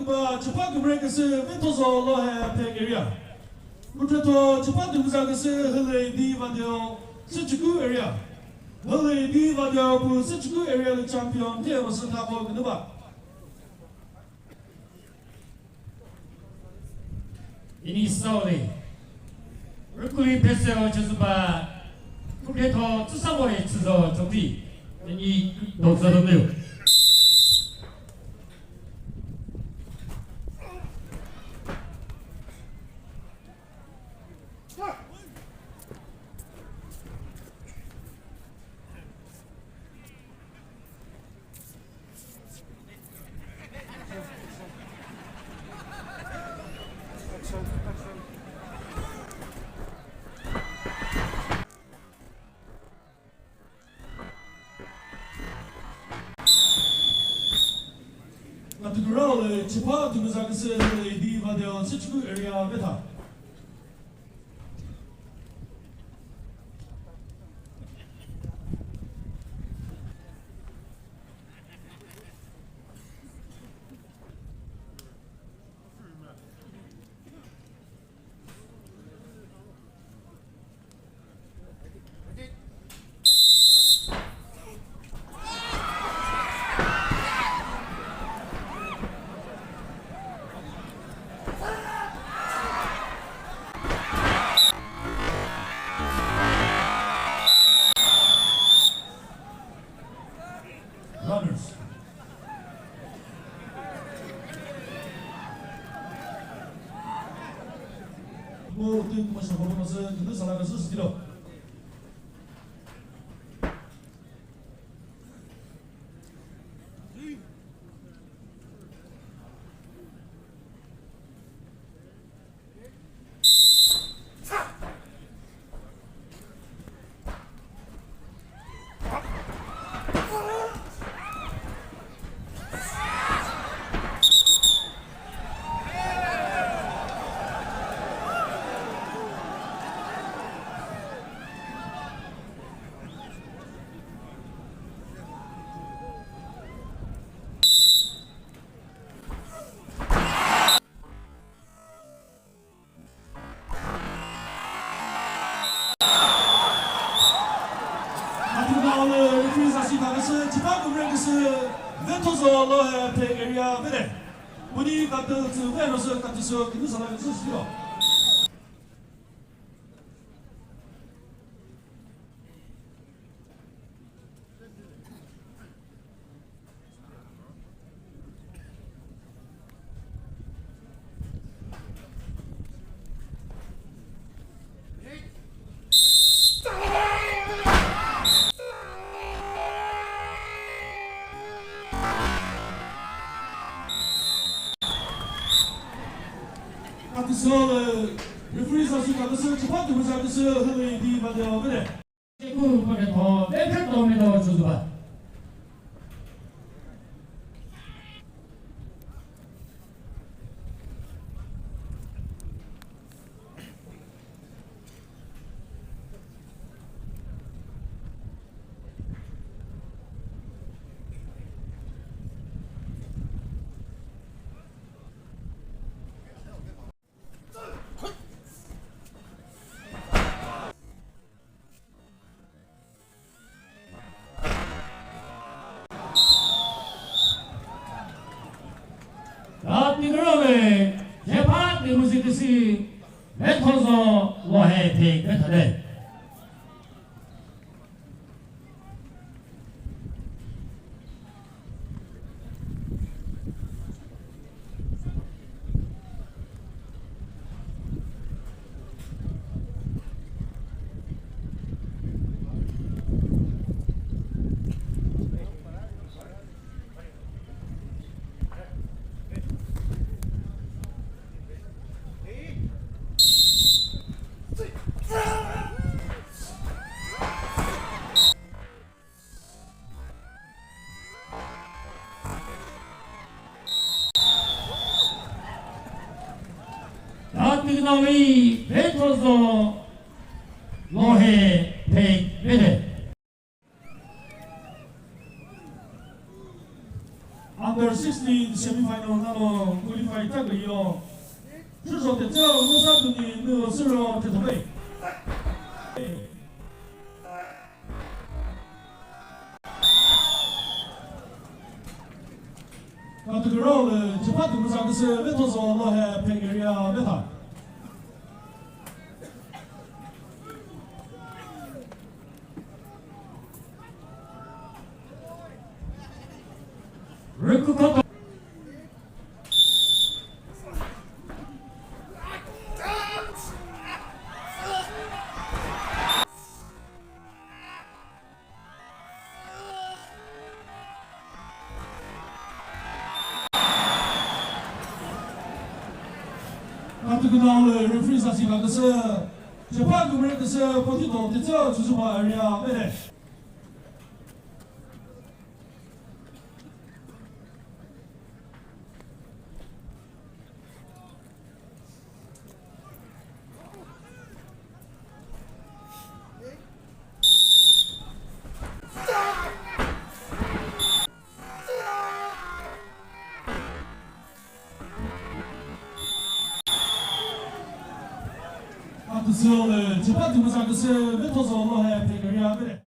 누가 집합 브레이크스 멘토서 로해 페게리아 우트토 집합 누가스 헬레디 바디오 스치구 에리아 헬레디 바디오 부 스치구 에리아 챔피언 테어스 타고 그누바 이니스토리 얼굴이 패스어 저수바 컴퓨터 투사모에 쳐서 정리 이 녹서던데요. 나트그라울 집합 누가스 헬레디 바디오 스치구 에리아 베타 runners. 뭐 어떻게 그것을 보면서 그 사람을 스스로 오늘 프리사시 가서 집합 브레이크스 멘토서 로해 페게리아 베레 우리 같은 그 외로서 같이서 그 사람을 스스로 같이서 프리사시 가서 집합 브레이크스 헬레디 바디오 베레 그 거래 더 내편 도움에도 주수바 이거는 대파 무엇이듯이 멘토서 로해 페게리아 나의 멘토서 로해 페게리아 Under 16 semifinal 나로 来这个哟，至少得这样，我三多年那个是让这头背。那这个绕了，就怕对不上个是没多少，我还配个呀没他。ルックカット那这个到了人非常喜欢个是，就怕个人个是不听懂的，这就是怕人呀没得。那这时候呢，就怕对不上个是没多少，我还配个人呀没得。